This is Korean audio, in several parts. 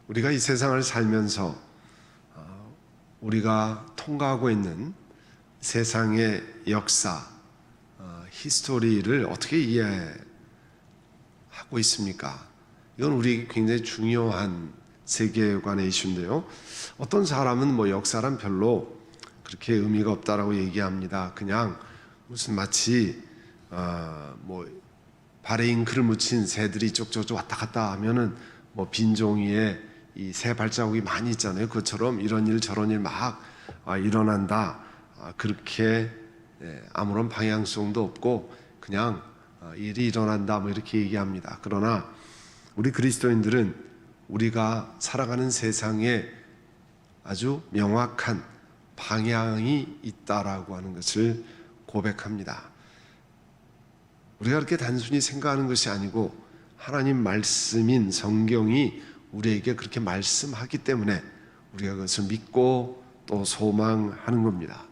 우리가 이 세상을 살면서 우리가 통과하고 있는 세상의 역사, 히스토리를 어떻게 이해하고 있습니까? 이건 우리에게 굉장히 중요한 세계관의 이슈인데요. 어떤 사람은 역사란 별로 그렇게 의미가 없다라고 얘기합니다. 그냥 무슨 마치 발에 잉크를 묻힌 새들이 이쪽저쪽 왔다 갔다 하면은 빈 종이에 이 새 발자국이 많이 있잖아요. 그것처럼 이런 일 저런 일 막 일어난다. 그렇게 아무런 방향성도 없고 그냥 일이 일어난다 이렇게 얘기합니다. 그러나 우리 그리스도인들은 우리가 살아가는 세상에 아주 명확한 방향이 있다라고 하는 것을 고백합니다. 우리가 그렇게 단순히 생각하는 것이 아니고 하나님 말씀인 성경이 우리에게 그렇게 말씀하기 때문에 우리가 그것을 믿고 또 소망하는 겁니다.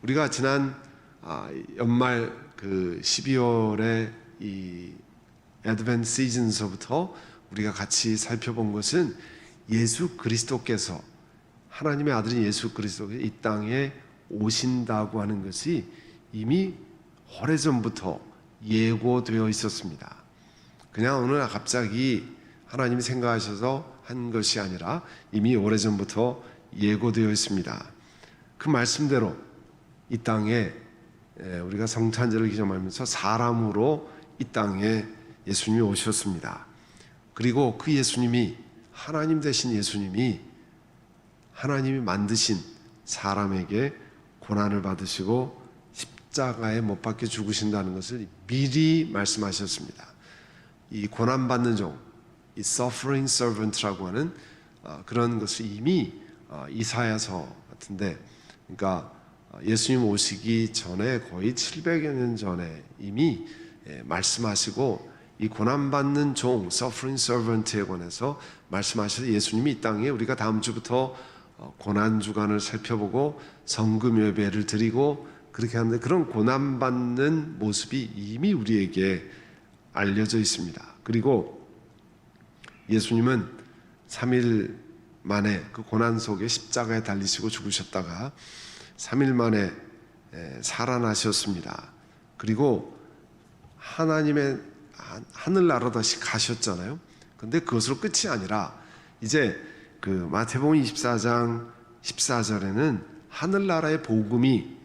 우리가 지난 연말 12월에 이 애드벤트 시즌서부터 우리가 같이 살펴본 것은 예수 그리스도께서, 하나님의 아들인 예수 그리스도께서 이 땅에 오신다고 하는 것이 이미 오래전부터 예고되어 있었습니다. 그냥 어느 날 갑자기 하나님이 생각하셔서 한 것이 아니라 이미 오래전부터 예고되어 있습니다. 그 말씀대로 이 땅에 우리가 성탄절을 기념하면서 사람으로 이 땅에 예수님이 오셨습니다. 그리고 그 예수님이, 하나님 되신 예수님이 하나님이 만드신 사람에게 고난을 받으시고 십자가에 못 박혀 죽으신다는 것을 미리 말씀하셨습니다. 이 고난받는 종, 이 suffering servant라고 하는 그런 것을 이미 이사야서 같은데, 그러니까 예수님 오시기 전에 거의 700여 년 전에 이미 말씀하시고 이 고난받는 종, suffering servant에 관해서 말씀하셔서 예수님이 이 땅에, 우리가 다음 주부터 고난주간을 살펴보고 성금 예배를 드리고 그렇게 하는데, 그런 고난받는 모습이 이미 우리에게 알려져 있습니다. 그리고 예수님은 3일 만에 그 고난 속에 십자가에 달리시고 죽으셨다가 3일 만에 살아나셨습니다. 그리고 하나님의 하늘나라로 다시 가셨잖아요. 근데 그것으로 끝이 아니라 이제 그 마태복음 24장 14절에는 하늘나라의 복음이,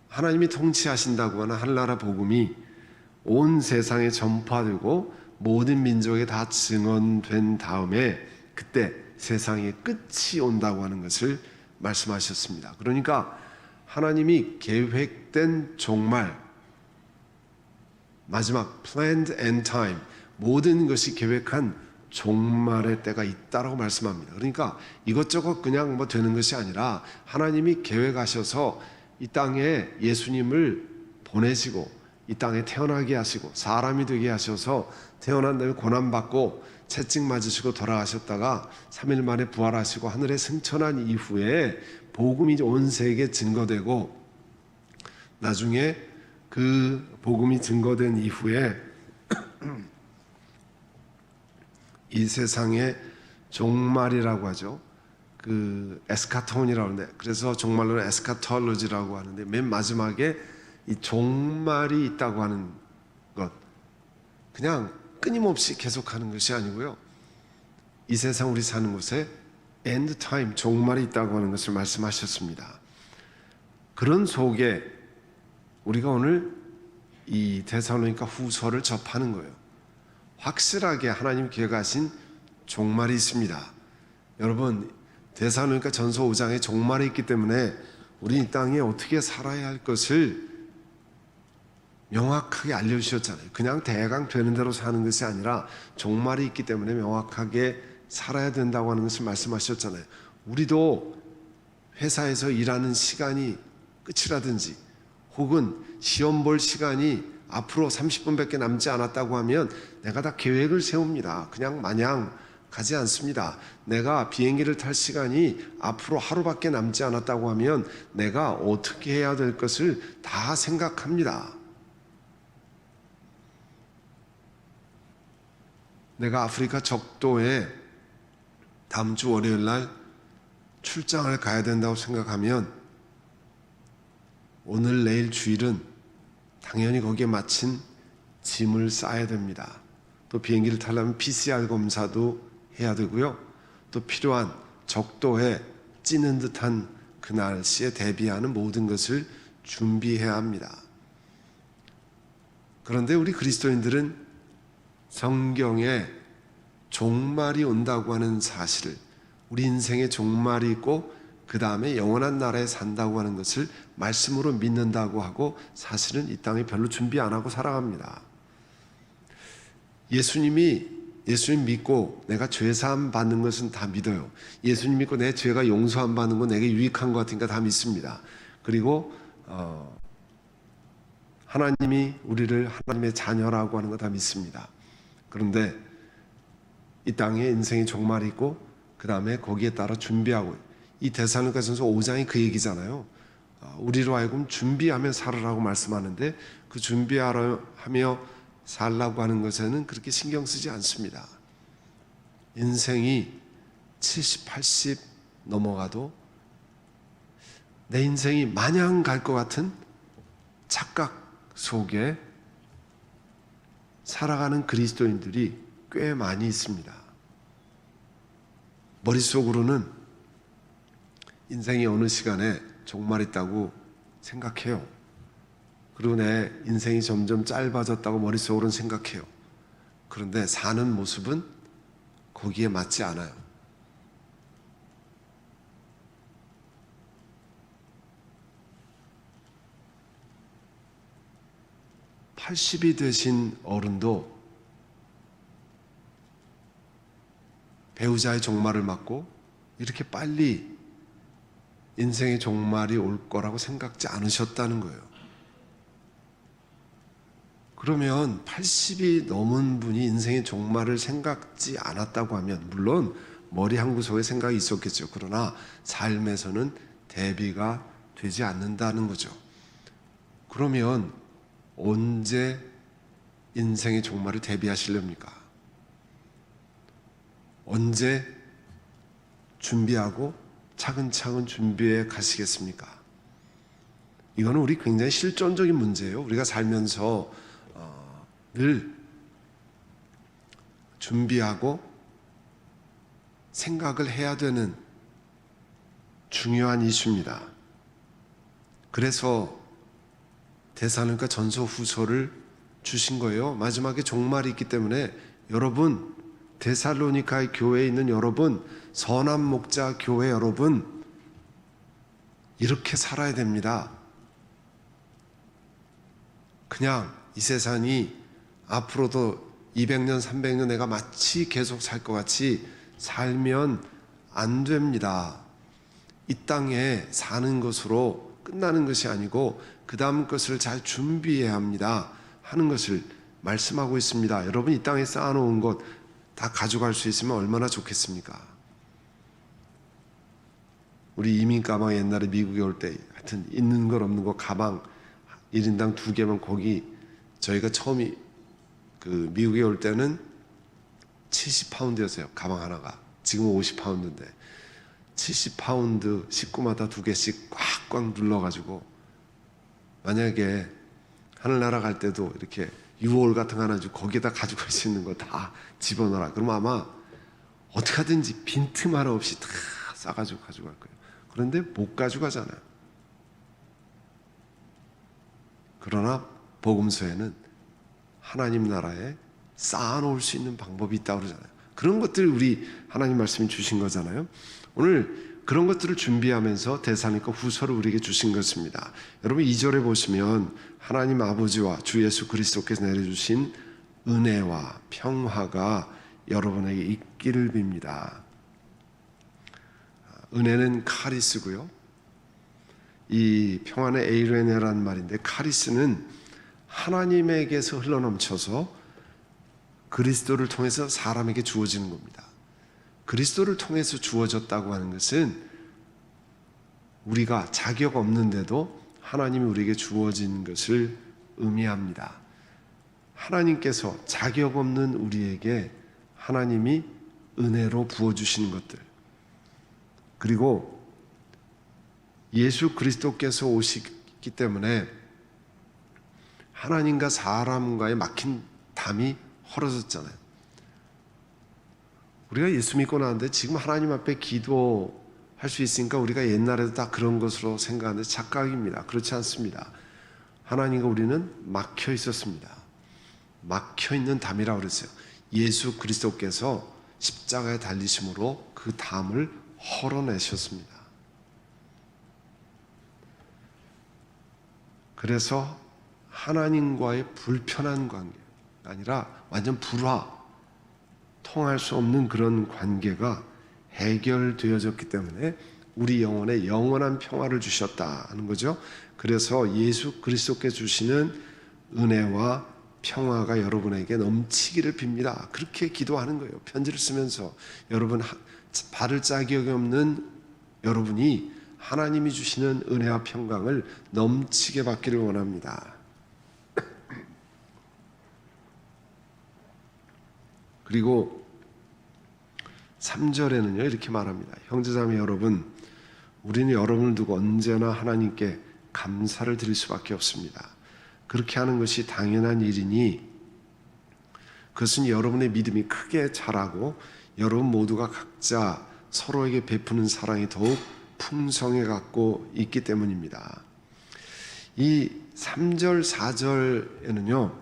하나님이 통치하신다고 하는 하늘나라 복음이 온 세상에 전파되고 모든 민족에 다 증언된 다음에 그때 세상의 끝이 온다고 하는 것을 말씀하셨습니다. 그러니까 하나님이 계획된 종말, 마지막 planned end time, 모든 것이 계획한 종말의 때가 있다라고 말씀합니다. 그러니까 이것저것 그냥 되는 것이 아니라 하나님이 계획하셔서 이 땅에 예수님을 보내시고 이 땅에 태어나게 하시고 사람이 되게 하셔서 태어난 다음에 고난받고 채찍 맞으시고 돌아가셨다가 3일 만에 부활하시고 하늘에 승천한 이후에 복음이 온 세계에 증거되고, 나중에 그 복음이 증거된 이후에 이 세상의 종말이라고 하죠. 그 에스카톤이라고 하는데, 그래서 종말로는 에스카톨로지라고 하는데, 맨 마지막에 이 종말이 있다고 하는 것, 그냥 끊임없이 계속하는 것이 아니고요, 이 세상 우리 사는 곳에 end time, 종말이 있다고 하는 것을 말씀하셨습니다. 그런 속에 우리가 오늘 이 데살로니가 후서를 접하는 거예요. 확실하게 하나님 계획하신 종말이 있습니다. 여러분, 데살로니가 전서 5장에 종말이 있기 때문에 우리 이 땅에 어떻게 살아야 할 것을 명확하게 알려주셨잖아요. 그냥 대강 되는 대로 사는 것이 아니라 종말이 있기 때문에 명확하게 살아야 된다고 하는 것을 말씀하셨잖아요. 우리도 회사에서 일하는 시간이 끝이라든지 혹은 시험 볼 시간이 앞으로 30분밖에 남지 않았다고 하면 내가 다 계획을 세웁니다. 그냥 마냥 가지 않습니다. 내가 비행기를 탈 시간이 앞으로 하루밖에 남지 않았다고 하면 내가 어떻게 해야 될 것을 다 생각합니다. 내가 아프리카 적도에 다음 주 월요일 날 출장을 가야 된다고 생각하면 오늘 내일 주일은 당연히 거기에 마친 짐을 싸야 됩니다. 또 비행기를 타려면 PCR 검사도 해야 되고요. 또 필요한 적도에 찌는 듯한 그 날씨에 대비하는 모든 것을 준비해야 합니다. 그런데 우리 그리스도인들은 성경에 종말이 온다고 하는 사실을, 우리 인생에 종말이 있고 그 다음에 영원한 나라에 산다고 하는 것을 말씀으로 믿는다고 하고 사실은 이 땅에 별로 준비 안 하고 살아갑니다. 예수님 믿고 내가 죄사함 받는 것은 다 믿어요. 예수님 믿고 내 죄가 용서함 받는 건 내게 유익한 것 같으니까 다 믿습니다. 그리고 하나님이 우리를 하나님의 자녀라고 하는 거 다 믿습니다. 그런데 이 땅에 인생의 종말이 있고 그 다음에 거기에 따라 준비하고, 이 데살로니가전서 5장이 그 얘기잖아요. 우리로 하여금 준비하며 살으라고 말씀하는데 그 준비하며 살라고 하는 것에는 그렇게 신경 쓰지 않습니다. 인생이 70, 80 넘어가도 내 인생이 마냥 갈 것 같은 착각 속에 살아가는 그리스도인들이 꽤 많이 있습니다. 머릿속으로는 인생이 어느 시간에 종말 있다고 생각해요. 그리고 내 인생이 점점 짧아졌다고 머릿속으로는 생각해요. 그런데 사는 모습은 거기에 맞지 않아요. (80이) 되신 어른도 배우자의 종말을 맞고 이렇게 빨리 인생의 종말이 올 거라고 생각지 않으셨다는 거예요. 그러면 80이 넘은 분이 인생의 종말을 생각지 않았다고 하면 물론 머리 한구석에 생각이 있었겠죠. 그러나 삶에서는 대비가 되지 않는다는 거죠. 그러면 언제 인생의 종말을 대비하시렵니까? 언제 준비하고 차근차근 준비해 가시겠습니까? 이거는 우리 굉장히 실존적인 문제예요. 우리가 살면서 늘 준비하고 생각을 해야 되는 중요한 이슈입니다. 그래서 데살로니가 전서 후서를 주신 거예요. 마지막에 종말이 있기 때문에 여러분, 데살로니가의 교회에 있는 여러분, 선한 목자 교회 여러분, 이렇게 살아야 됩니다. 그냥 이 세상이 앞으로도 200년, 300년 내가 마치 계속 살 것 같이 살면 안 됩니다. 이 땅에 사는 것으로 끝나는 것이 아니고 그 다음 것을 잘 준비해야 합니다 하는 것을 말씀하고 있습니다. 여러분, 이 땅에 쌓아놓은 것 다 가져갈 수 있으면 얼마나 좋겠습니까? 우리 이민 가방 옛날에 미국에 올 때 하여튼 있는 것 없는 거 가방 1인당 2개면 거기 저희가 처음이 그 미국에 올 때는 70파운드였어요. 가방 하나가. 지금은 50파운드인데 70파운드 식구마다 2개씩 꽉꽉 눌러가지고 만약에 하늘나라 갈 때도 이렇게 유월 같은 거 하나 주고 거기에다 가져갈 수 있는 거 다 집어넣어라. 그러면 아마 어떻게 하든지 빈틈 하나 없이 다 싸가지고 가져갈 거예요. 그런데 못 가져가잖아요. 그러나 복음서에는 하나님 나라에 쌓아놓을 수 있는 방법이 있다고 그러잖아요. 그런 것들을 우리 하나님 말씀이 주신 거잖아요. 오늘 그런 것들을 준비하면서 데살로니가 후서를 우리에게 주신 것입니다. 여러분 2절에 보시면 하나님 아버지와 주 예수 그리스도께서 내려주신 은혜와 평화가 여러분에게 있기를 빕니다. 은혜는 카리스고요. 이 평안의 에이레네라는 말인데 카리스는 하나님에게서 흘러넘쳐서 그리스도를 통해서 사람에게 주어지는 겁니다. 그리스도를 통해서 주어졌다고 하는 것은 우리가 자격 없는데도 하나님이 우리에게 주어진 것을 의미합니다. 하나님께서 자격 없는 우리에게 하나님이 은혜로 부어주시는 것들, 그리고 예수 그리스도께서 오시기 때문에 하나님과 사람과의 막힌 담이 헐어졌잖아요. 우리가 예수 믿고 나는데 지금 하나님 앞에 기도할 수 있으니까 우리가 옛날에도 다 그런 것으로 생각하는데 착각입니다. 그렇지 않습니다. 하나님과 우리는 막혀 있었습니다. 막혀 있는 담이라고 그랬어요. 예수 그리스도께서 십자가에 달리심으로 그 담을 헐어내셨습니다. 그래서 하나님과의 불편한 관계가 아니라 완전 불화, 통할 수 없는 그런 관계가 해결되어졌기 때문에 우리 영혼에 영원한 평화를 주셨다는 거죠. 그래서 예수 그리스도께 주시는 은혜와 평화가 여러분에게 넘치기를 빕니다. 그렇게 기도하는 거예요. 편지를 쓰면서 여러분, 발을 자격이 없는 여러분이 하나님이 주시는 은혜와 평강을 넘치게 받기를 원합니다. 그리고 3절에는요 이렇게 말합니다. 형제자매 여러분, 우리는 여러분을 두고 언제나 하나님께 감사를 드릴 수밖에 없습니다. 그렇게 하는 것이 당연한 일이니 그것은 여러분의 믿음이 크게 자라고 여러분 모두가 각자 서로에게 베푸는 사랑이 더욱 풍성해 갖고 있기 때문입니다. 이 3절 4절에는요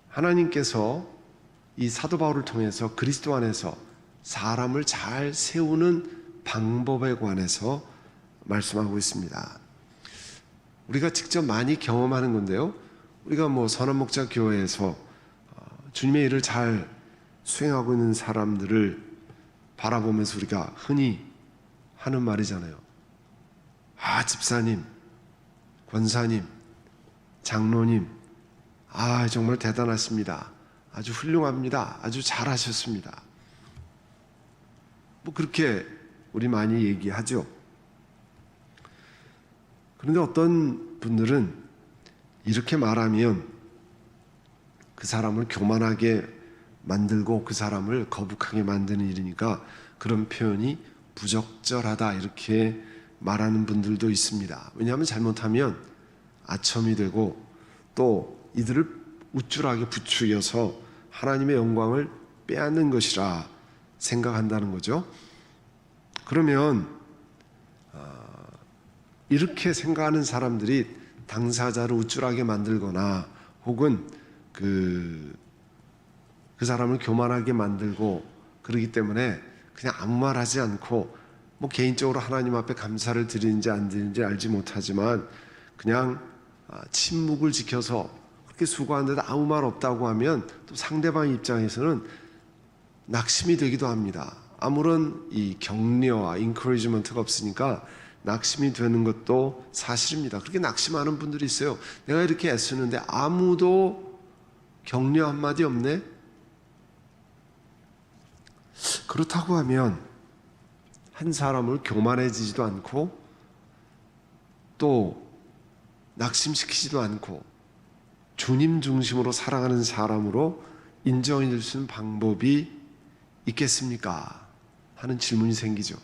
하나님께서 이 사도 바울을 통해서 그리스도 안에서 사람을 잘 세우는 방법에 관해서 말씀하고 있습니다. 우리가 직접 많이 경험하는 건데요. 우리가 선한목자 교회에서 주님의 일을 잘 수행하고 있는 사람들을 바라보면서 우리가 흔히 하는 말이잖아요. 아, 집사님, 권사님, 장로님, 아, 정말 대단하십니다. 아주 훌륭합니다. 아주 잘하셨습니다. 그렇게 우리 많이 얘기하죠. 그런데 어떤 분들은 이렇게 말하면 그 사람을 교만하게 만들고 그 사람을 거북하게 만드는 일이니까 그런 표현이 부적절하다 이렇게 말하는 분들도 있습니다. 왜냐하면 잘못하면 아첨이 되고 또 이들을 우쭐하게 부추겨서 하나님의 영광을 빼앗는 것이라 생각한다는 거죠. 그러면 이렇게 생각하는 사람들이 당사자를 우쭐하게 만들거나 혹은 그 사람을 교만하게 만들고 그러기 때문에 그냥 아무 말 하지 않고 개인적으로 하나님 앞에 감사를 드리는지 안 드리는지 알지 못하지만 그냥 침묵을 지켜서 그렇게 수고하는데도 아무 말 없다고 하면 또 상대방 입장에서는 낙심이 되기도 합니다. 아무런 이 격려와 인커리지먼트가 없으니까 낙심이 되는 것도 사실입니다. 그렇게 낙심하는 분들이 있어요. 내가 이렇게 애쓰는데 아무도 격려 한마디 없네? 그렇다고 하면 한 사람을 교만해지지도 않고 또 낙심시키지도 않고 주님 중심으로 살아가는 사람으로 인정해 줄 수 있는 방법이 있겠습니까? 하는 질문이 생기죠.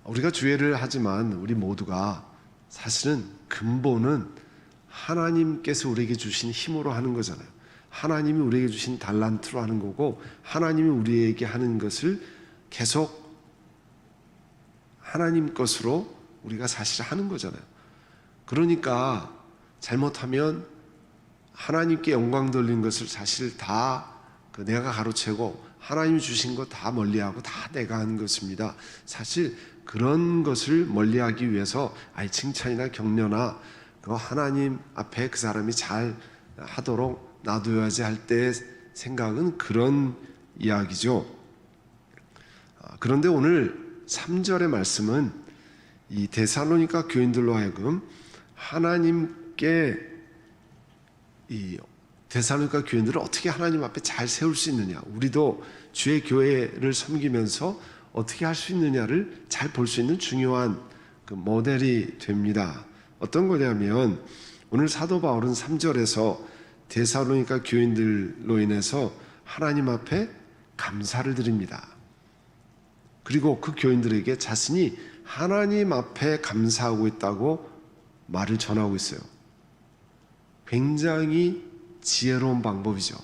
우리가 주례를 하지만 우리 모두가 사실은 근본은 하나님께서 우리에게 주신 힘으로 하는 거잖아요. 하나님이 우리에게 주신 달란트로 하는 거고 하나님이 우리에게 하는 것을 계속 하나님 것으로 우리가 사실 하는 거잖아요. 그러니까 잘못하면 하나님께 영광 돌린 것을 사실 다 내가 가로채고 하나님이 주신 거 다 멀리하고 다 내가 한 것입니다. 사실 그런 것을 멀리하기 위해서 칭찬이나 격려나 하나님 앞에 그 사람이 잘 하도록 놔둬야지 할 때의 생각은 그런 이야기죠. 그런데 오늘 3절의 말씀은 이 데살로니가 교인들로 하여금 하나님께 이 데살로니가 교인들을 어떻게 하나님 앞에 잘 세울 수 있느냐, 우리도 주의 교회를 섬기면서 어떻게 할 수 있느냐를 잘 볼 수 있는 중요한 그 모델이 됩니다. 어떤 거냐면 오늘 사도 바울은 3절에서 데살로니가 교인들로 인해서 하나님 앞에 감사를 드립니다. 그리고 그 교인들에게 자신이 하나님 앞에 감사하고 있다고 말을 전하고 있어요. 굉장히 지혜로운 방법이죠.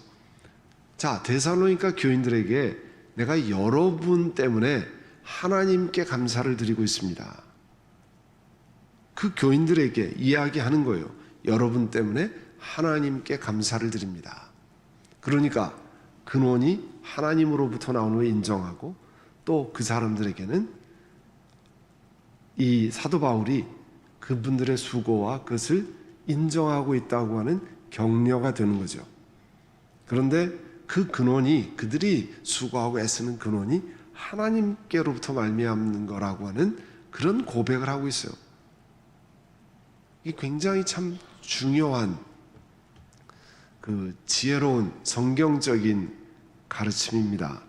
자, 데살로니가 교인들에게 내가 여러분 때문에 하나님께 감사를 드리고 있습니다. 그 교인들에게 이야기하는 거예요. 여러분 때문에 하나님께 감사를 드립니다. 그러니까 근원이 하나님으로부터 나오는 걸 인정하고 또 그 사람들에게는 이 사도 바울이 그분들의 수고와 그것을 인정하고 있다고 하는 격려가 되는 거죠. 그런데 그 근원이, 그들이 수고하고 애쓰는 근원이 하나님께로부터 말미암는 거라고 하는 그런 고백을 하고 있어요. 이게 굉장히 참 중요한 그 지혜로운 성경적인 가르침입니다.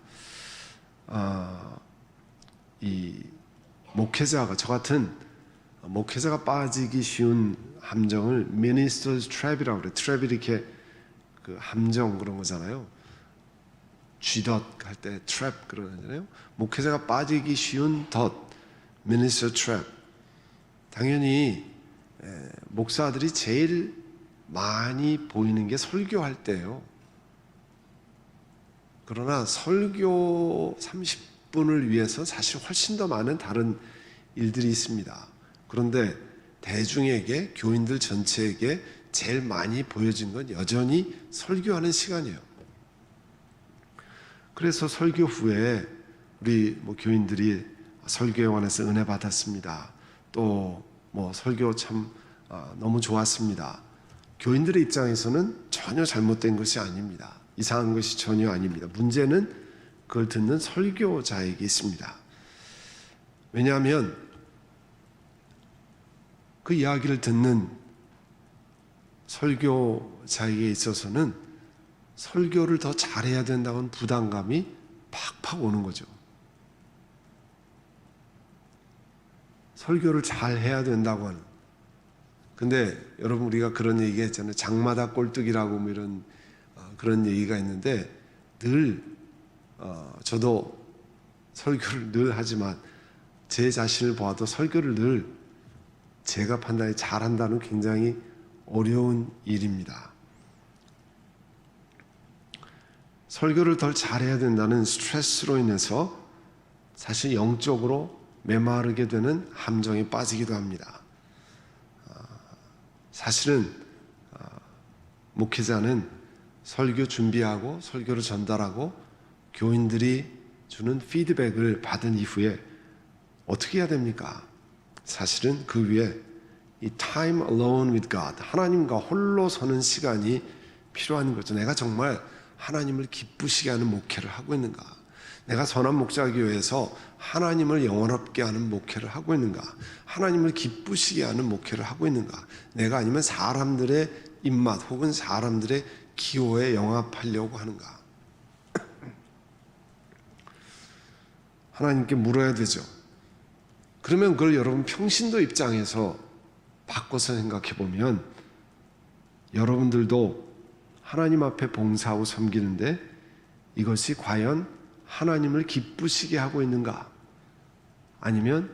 이 목회자가, 저 같은 목회자가 빠지기 쉬운 함정을 minister's trap이라고 그래요. 트랩이 이렇게 그 함정 그런 거잖아요. 쥐덫 할 때 트랩 그러잖아요. 목회자가 빠지기 쉬운 덫, minister trap. 당연히 목사들이 제일 많이 보이는 게 설교할 때예요. 그러나 설교 30분을 위해서 사실 훨씬 더 많은 다른 일들이 있습니다. 그런데 대중에게, 교인들 전체에게 제일 많이 보여진 건 여전히 설교하는 시간이에요. 그래서 설교 후에 우리 교인들이 설교에 관해서 은혜 받았습니다. 또 설교 참 너무 좋았습니다. 교인들의 입장에서는 전혀 잘못된 것이 아닙니다. 이상한 것이 전혀 아닙니다. 문제는 그걸 듣는 설교자에게 있습니다. 왜냐하면 그 이야기를 듣는 설교자에게 있어서는 설교를 더 잘해야 된다는 부담감이 팍팍 오는 거죠. 설교를 잘해야 된다고 하는. 근데 여러분, 우리가 그런 얘기 했잖아요. 장마다 꼴뚜기라고 이런 그런 얘기가 있는데, 늘 저도 설교를 늘 하지만 제 자신을 보아도 설교를 늘 제가 판단이 잘한다는 굉장히 어려운 일입니다. 설교를 더 잘해야 된다는 스트레스로 인해서 사실 영적으로 메마르게 되는 함정에 빠지기도 합니다. 사실은 목회자는 설교 준비하고 설교를 전달하고 교인들이 주는 피드백을 받은 이후에 어떻게 해야 됩니까? 사실은 그 위에 이 time alone with God, 하나님과 홀로 서는 시간이 필요한 거죠. 내가 정말 하나님을 기쁘시게 하는 목회를 하고 있는가? 내가 선한 목자교회에서 하나님을 영원롭게 하는 목회를 하고 있는가? 하나님을 기쁘시게 하는 목회를 하고 있는가? 내가 아니면 사람들의 입맛 혹은 사람들의 기호에 영합하려고 하는가? 하나님께 물어야 되죠. 그러면 그걸 여러분 평신도 입장에서 바꿔서 생각해 보면 여러분들도 하나님 앞에 봉사하고 섬기는데 이것이 과연 하나님을 기쁘시게 하고 있는가? 아니면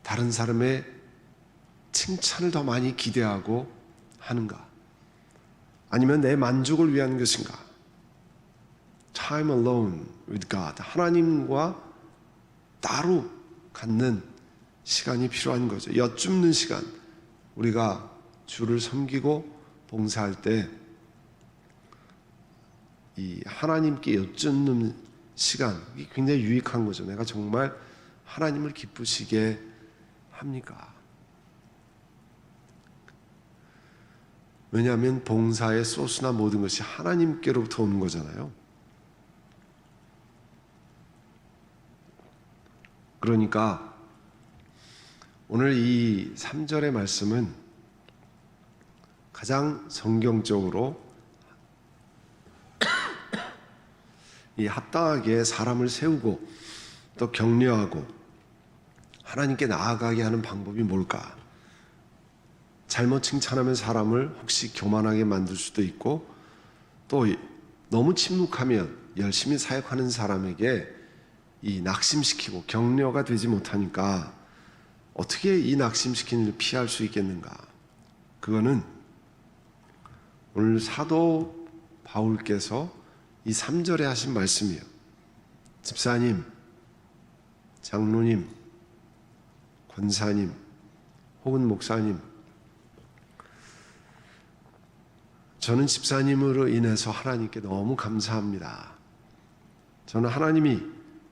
다른 사람의 칭찬을 더 많이 기대하고 하는가? 아니면 내 만족을 위한 것인가? Time alone with God, 하나님과 따로 갖는 시간이 필요한 거죠. 엿줍는 시간. 우리가 주를 섬기고 봉사할 때 이 하나님께 엿줍는 시간, 이게 굉장히 유익한 거죠. 내가 정말 하나님을 기쁘시게 합니까? 왜냐하면 봉사의 소스나 모든 것이 하나님께로부터 오는 거잖아요. 그러니까 오늘 이 3절의 말씀은 가장 성경적으로 이 합당하게 사람을 세우고 또 격려하고 하나님께 나아가게 하는 방법이 뭘까? 잘못 칭찬하면 사람을 혹시 교만하게 만들 수도 있고, 또 너무 침묵하면 열심히 사역하는 사람에게 이 낙심시키고 격려가 되지 못하니까 어떻게 이 낙심시키는 일을 피할 수 있겠는가? 그거는 오늘 사도 바울께서 이 3절에 하신 말씀이에요. 집사님, 장로님, 권사님, 혹은 목사님, 저는 집사님으로 인해서 하나님께 너무 감사합니다. 저는 하나님이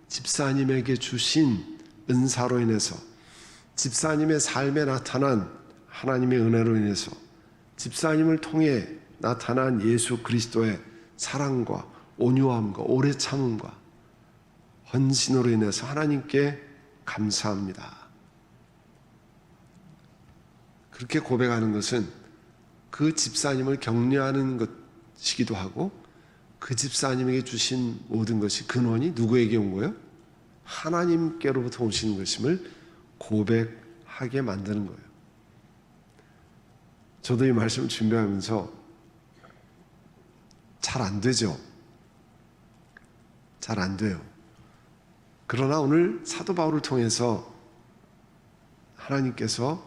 집사님에게 주신 은사로 인해서, 집사님의 삶에 나타난 하나님의 은혜로 인해서, 집사님을 통해 나타난 예수 그리스도의 사랑과 온유함과 오래 참음과 헌신으로 인해서 하나님께 감사합니다. 그렇게 고백하는 것은 그 집사님을 격려하는 것이기도 하고, 그 집사님에게 주신 모든 것이 근원이 누구에게 온 거예요? 하나님께로부터 오시는 것임을 고백하게 만드는 거예요. 저도 이 말씀을 준비하면서 잘 안 되죠. 잘 안 돼요. 그러나 오늘 사도 바울을 통해서 하나님께서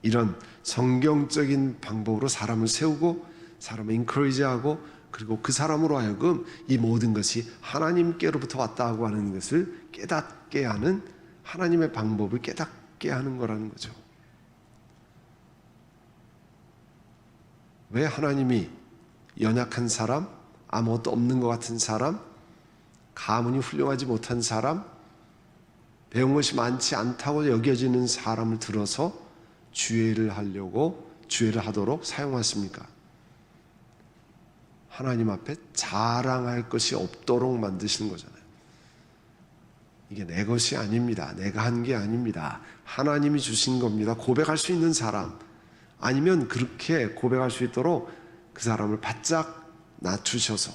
이런 성경적인 방법으로 사람을 세우고 사람을 인커리지하고, 그리고 그 사람으로 하여금 이 모든 것이 하나님께로부터 왔다고 하는 것을 깨닫게 하는, 하나님의 방법을 깨닫게 하는 거라는 거죠. 왜 하나님이 연약한 사람, 아무것도 없는 것 같은 사람, 가문이 훌륭하지 못한 사람, 배운 것이 많지 않다고 여겨지는 사람을 들어서 주의를 하도록 사용하십니까? 하나님 앞에 자랑할 것이 없도록 만드시는 거잖아요. 이게 내 것이 아닙니다. 내가 한 게 아닙니다. 하나님이 주신 겁니다. 고백할 수 있는 사람, 아니면 그렇게 고백할 수 있도록 그 사람을 바짝 낮추셔서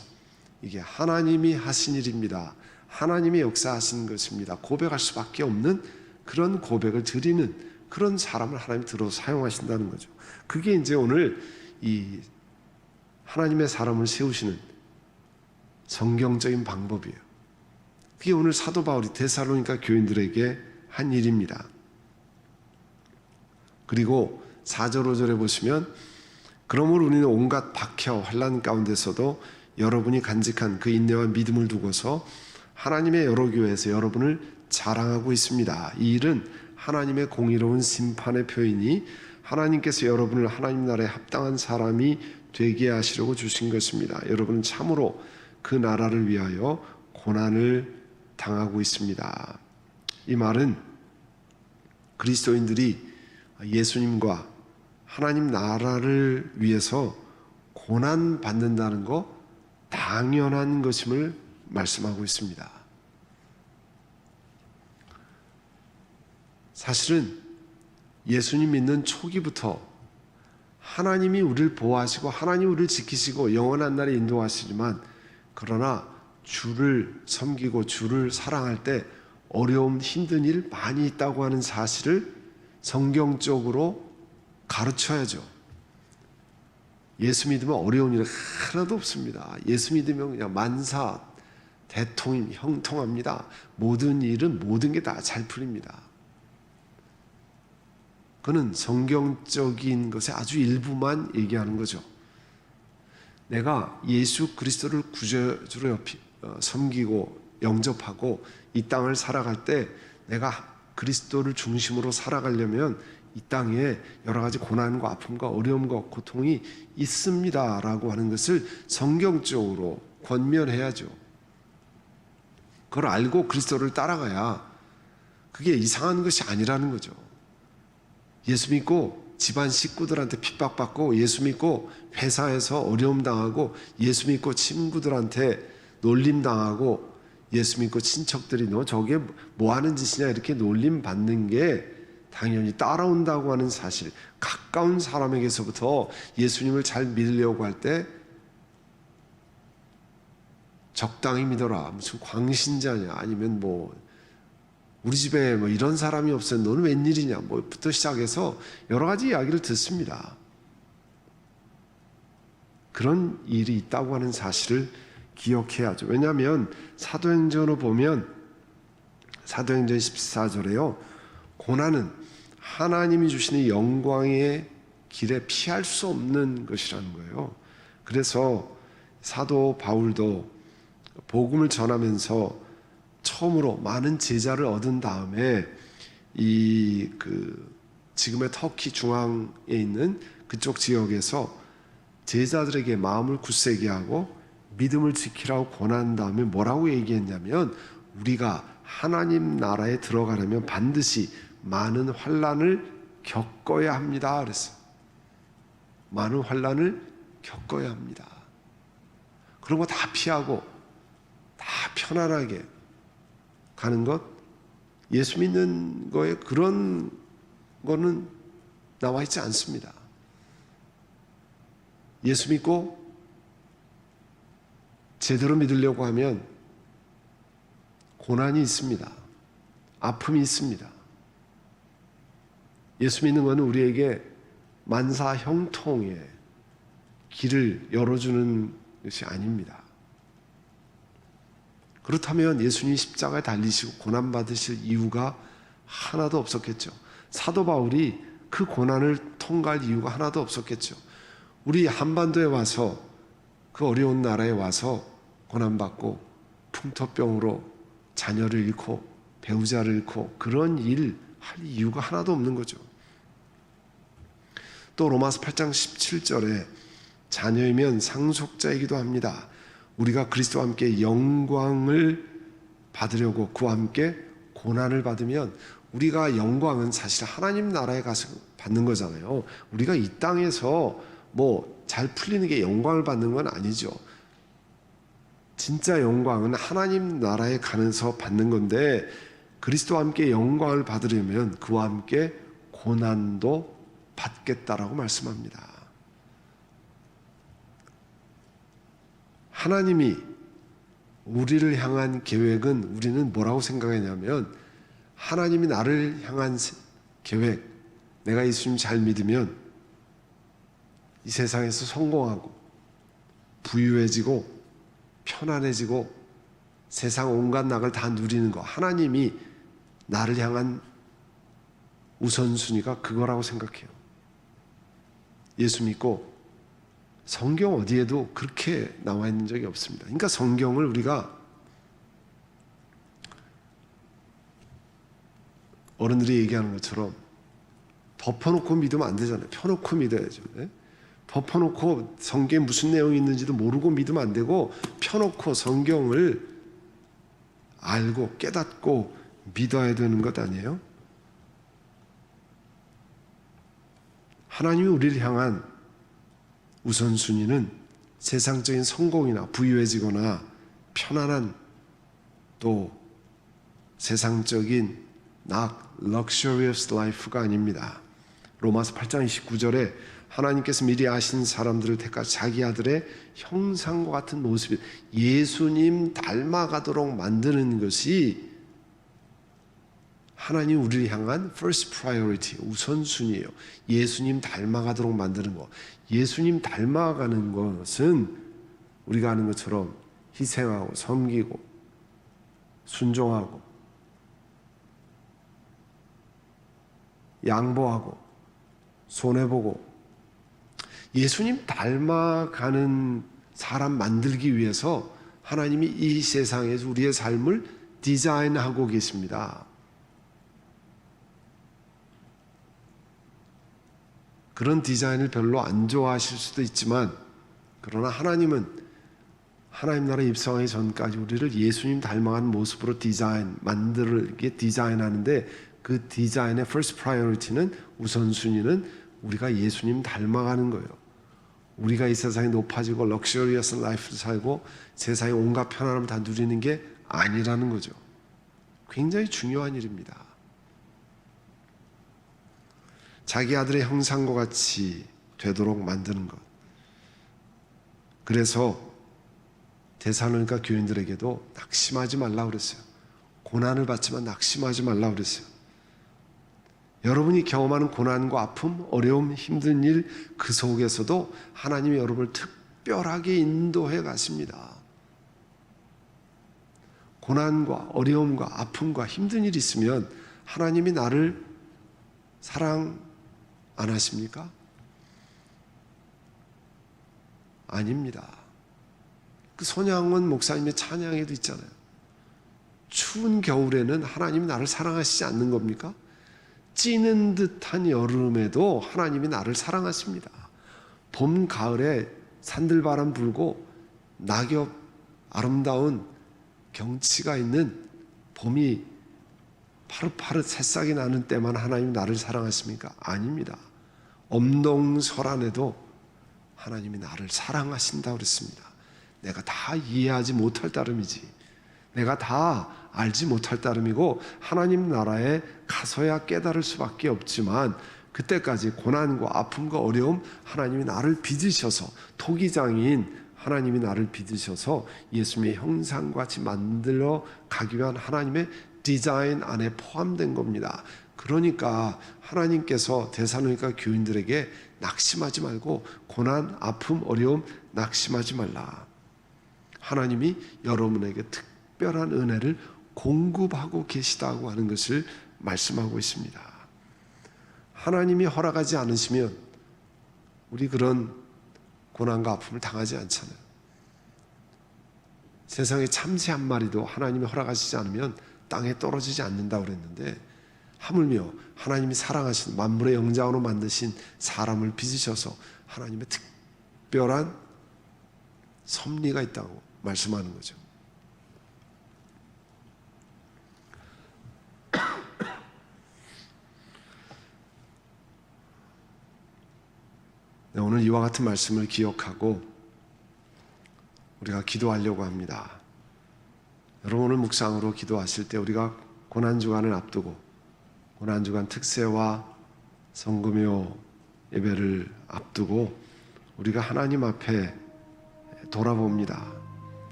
이게 하나님이 하신 일입니다. 하나님이 역사하신 것입니다. 고백할 수밖에 없는 그런 고백을 드리는 그런 사람을 하나님이 들어 사용하신다는 거죠. 그게 이제 오늘 이 하나님의 사람을 세우시는 성경적인 방법이에요. 그게 오늘 사도 바울이 데살로니가 교인들에게 한 일입니다. 그리고 4절 5절에 보시면, 그러므로 우리는 온갖 박해와 환난 가운데서도 여러분이 간직한 그 인내와 믿음을 두고서 하나님의 여러 교회에서 여러분을 자랑하고 있습니다. 이 일은 하나님의 공의로운 심판의 표현이 하나님께서 여러분을 하나님 나라에 합당한 사람이 되게 하시려고 주신 것입니다. 여러분은 참으로 그 나라를 위하여 고난을 당하고 있습니다. 이 말은 그리스도인들이 예수님과 하나님 나라를 위해서 고난 받는다는 거 당연한 것임을 말씀하고 있습니다. 사실은 예수님 믿는 초기부터 하나님이 우리를 보호하시고 하나님이 우리를 지키시고 영원한 날에 인도하시지만, 그러나 주를 섬기고 주를 사랑할 때 어려움, 힘든 일 많이 있다고 하는 사실을 성경적으로 가르쳐야죠. 예수 믿으면 어려운 일 하나도 없습니다. 예수 믿으면 그냥 만사 대통임 형통합니다. 모든 일은 모든 게 다 잘 풀립니다. 그는 성경적인 것의 아주 일부만 얘기하는 거죠. 내가 예수 그리스도를 구주로 섬기고 영접하고 이 땅을 살아갈 때, 내가 그리스도를 중심으로 살아가려면 이 땅에 여러 가지 고난과 아픔과 어려움과 고통이 있습니다라고 하는 것을 성경적으로 권면해야죠. 그걸 알고 그리스도를 따라가야 그게 이상한 것이 아니라는 거죠. 예수 믿고 집안 식구들한테 핍박받고, 예수 믿고 회사에서 어려움 당하고, 예수 믿고 친구들한테 놀림 당하고, 예수 믿고 친척들이 너 저게 뭐 하는 짓이냐 이렇게 놀림 받는 게 당연히 따라온다고 하는 사실, 가까운 사람에게서부터 예수님을 잘 믿으려고 할 때 적당히 믿어라, 무슨 광신자냐, 아니면 뭐 우리 집에 뭐 이런 사람이 없어요, 너는 웬일이냐, 뭐부터 시작해서 여러 가지 이야기를 듣습니다. 그런 일이 있다고 하는 사실을 기억해야죠. 왜냐하면 사도행전으로 보면 사도행전 14절에요. 고난은 하나님이 주시는 영광의 길에 피할 수 없는 것이라는 거예요. 그래서 사도 바울도 복음을 전하면서 처음으로 많은 제자를 얻은 다음에 지금의 터키 중앙에 있는 그쪽 지역에서 제자들에게 마음을 굳세게 하고 믿음을 지키라고 권한 다음에 뭐라고 얘기했냐면, 우리가 하나님 나라에 들어가려면 반드시 많은 환난을 겪어야 합니다 그랬어요. 많은 환난을 겪어야 합니다. 그런 거 다 피하고 다 편안하게 가는 것, 예수 믿는 거에 그런 거는 나와 있지 않습니다. 예수 믿고 제대로 믿으려고 하면 고난이 있습니다. 아픔이 있습니다. 예수 믿는 것은 우리에게 만사 형통의 길을 열어주는 것이 아닙니다. 그렇다면 예수님이 십자가에 달리시고 고난받으실 이유가 하나도 없었겠죠. 사도 바울이 그 고난을 통과할 이유가 하나도 없었겠죠. 우리 한반도에 와서, 그 어려운 나라에 와서 고난받고 풍토병으로 자녀를 잃고 배우자를 잃고 그런 일 할 이유가 하나도 없는 거죠. 또 로마서 8장 17절에 자녀이면 상속자이기도 합니다. 우리가 그리스도와 함께 영광을 받으려고 그와 함께 고난을 받으면, 우리가 영광은 사실 하나님 나라에 가서 받는 거잖아요. 우리가 이 땅에서 뭐 잘 풀리는 게 영광을 받는 건 아니죠. 진짜 영광은 하나님 나라에 가면서 받는 건데, 그리스도와 함께 영광을 받으려면 그와 함께 고난도 받겠다라고 말씀합니다. 하나님이 우리를 향한 계획은, 우리는 뭐라고 생각하냐면, 하나님이 나를 향한 계획, 내가 예수님 잘 믿으면 이 세상에서 성공하고 부유해지고 편안해지고 세상 온갖 낙을 다 누리는 거, 하나님이 나를 향한 우선순위가 그거라고 생각해요. 예수 믿고 성경 어디에도 그렇게 나와 있는 적이 없습니다. 그러니까 성경을 우리가, 어른들이 얘기하는 것처럼 덮어놓고 믿으면 안 되잖아요. 펴놓고 믿어야죠. 네? 덮어놓고 성경에 무슨 내용이 있는지도 모르고 믿으면 안 되고, 펴놓고 성경을 알고 깨닫고 믿어야 되는 것 아니에요? 하나님이 우리를 향한 우선순위는 세상적인 성공이나 부유해지거나 편안한, 또 세상적인 luxurious life가 아닙니다. 로마서 8장 29절에 하나님께서 미리 아신 사람들을 택하 자기 아들의 형상과 같은 모습이, 예수님 닮아가도록 만드는 것이 하나님 우리를 향한 first priority, 우선순위예요. 예수님 닮아가도록 만드는 것. 예수님 닮아가는 것은 우리가 아는 것처럼 희생하고 섬기고 순종하고 양보하고 손해보고, 예수님 닮아가는 사람 만들기 위해서 하나님이 이 세상에서 우리의 삶을 디자인하고 계십니다. 그런 디자인을 별로 안 좋아하실 수도 있지만, 그러나 하나님은 하나님 나라에 입성하기 전까지 우리를 예수님 닮아가는 모습으로 만들게 디자인하는데, 그 디자인의 first priority는, 우선순위는 우리가 예수님 닮아가는 거예요. 우리가 이 세상에 높아지고 럭셔리어스 라이프를 살고 세상의 온갖 편안함을 다 누리는 게 아니라는 거죠. 굉장히 중요한 일입니다. 자기 아들의 형상과 같이 되도록 만드는 것. 그래서 데살로니가 교인들에게도 낙심하지 말라고 그랬어요. 고난을 받지만 낙심하지 말라고 그랬어요. 여러분이 경험하는 고난과 아픔, 어려움, 힘든 일, 그 속에서도 하나님이 여러분을 특별하게 인도해 가십니다. 고난과 어려움과 아픔과 힘든 일이 있으면 하나님이 나를 사랑 안 하십니까? 아닙니다. 그 손양원 목사님의 찬양에도 있잖아요. 추운 겨울에는 하나님이 나를 사랑하시지 않는 겁니까? 찌는 듯한 여름에도 하나님이 나를 사랑하십니다. 봄, 가을에 산들바람 불고 낙엽 아름다운 경치가 있는 봄이 파릇파릇 새싹이 나는 때만 하나님 나를 사랑하십니까? 아닙니다. 엄동설안에도 하나님이 나를 사랑하신다고 그랬습니다. 내가 다 이해하지 못할 따름이지, 내가 다 알지 못할 따름이고 하나님 나라에 가서야 깨달을 수밖에 없지만 그때까지 고난과 아픔과 어려움 하나님이 나를 빚으셔서, 토기장인 하나님이 나를 빚으셔서 예수님의 형상같이 만들어 가기 위한 하나님의 디자인 안에 포함된 겁니다. 그러니까 하나님께서 데살로니가 교인들에게 낙심하지 말고 고난, 아픔, 어려움 낙심하지 말라. 하나님이 여러분에게 특별한 은혜를 공급하고 계시다고 하는 것을 말씀하고 있습니다. 하나님이 허락하지 않으시면 우리 그런 고난과 아픔을 당하지 않잖아요. 세상에 참새 한 마리도 하나님이 허락하시지 않으면 땅에 떨어지지 않는다고 그랬는데, 하물며 하나님이 사랑하신 만물의 영장으로 만드신 사람을 빚으셔서 하나님의 특별한 섭리가 있다고 말씀하는 거죠. 네, 오늘 이와 같은 말씀을 기억하고 우리가 기도하려고 합니다. 여러분, 오늘 묵상으로 기도하실 때 우리가 고난주간을 앞두고 고난주간 특세와 성금요 예배를 앞두고 우리가 하나님 앞에 돌아봅니다.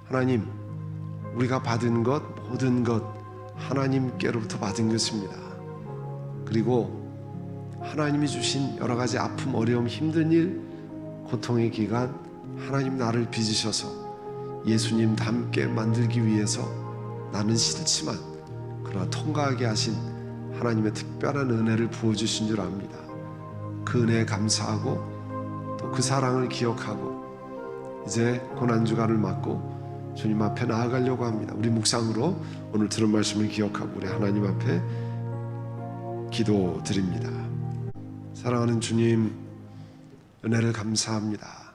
하나님, 우리가 받은 것, 모든 것 하나님께로부터 받은 것입니다. 그리고 하나님이 주신 여러 가지 아픔, 어려움, 힘든 일, 고통의 기간 하나님 나를 빚으셔서 예수님 닮게 만들기 위해서 나는 싫지만 그러나 통과하게 하신 하나님의 특별한 은혜를 부어주신 줄 압니다. 그 은혜에 감사하고 또 그 사랑을 기억하고 이제 고난주간을 맞고 주님 앞에 나아가려고 합니다. 우리 묵상으로 오늘 들은 말씀을 기억하고 우리 하나님 앞에 기도드립니다. 사랑하는 주님, 은혜를 감사합니다.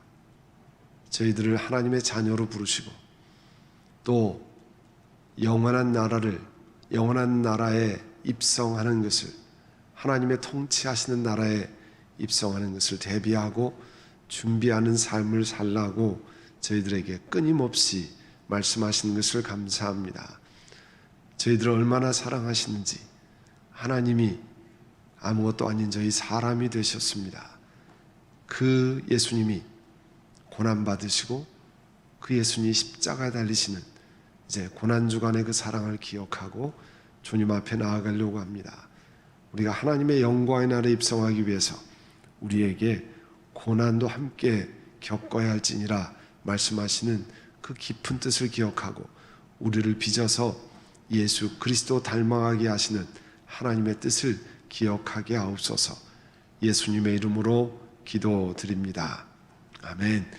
저희들을 하나님의 자녀로 부르시고 또 영원한 나라에 입성하는 것을, 하나님의 통치하시는 나라에 입성하는 것을 대비하고 준비하는 삶을 살라고 저희들에게 끊임없이 말씀하시는 것을 감사합니다. 저희들을 얼마나 사랑하시는지, 하나님이 아무것도 아닌 저희 사람이 되셨습니다. 그 예수님이 고난받으시고 그 예수님이 십자가에 달리시는 이제 고난주간의 그 사랑을 기억하고 주님 앞에 나아가려고 합니다. 우리가 하나님의 영광의 날에 입성하기 위해서 우리에게 고난도 함께 겪어야 할지니라 말씀하시는 그 깊은 뜻을 기억하고 우리를 빚어서 예수 그리스도 닮아가게 하시는 하나님의 뜻을 기억하게 하옵소서. 예수님의 이름으로 기도드립니다. 아멘.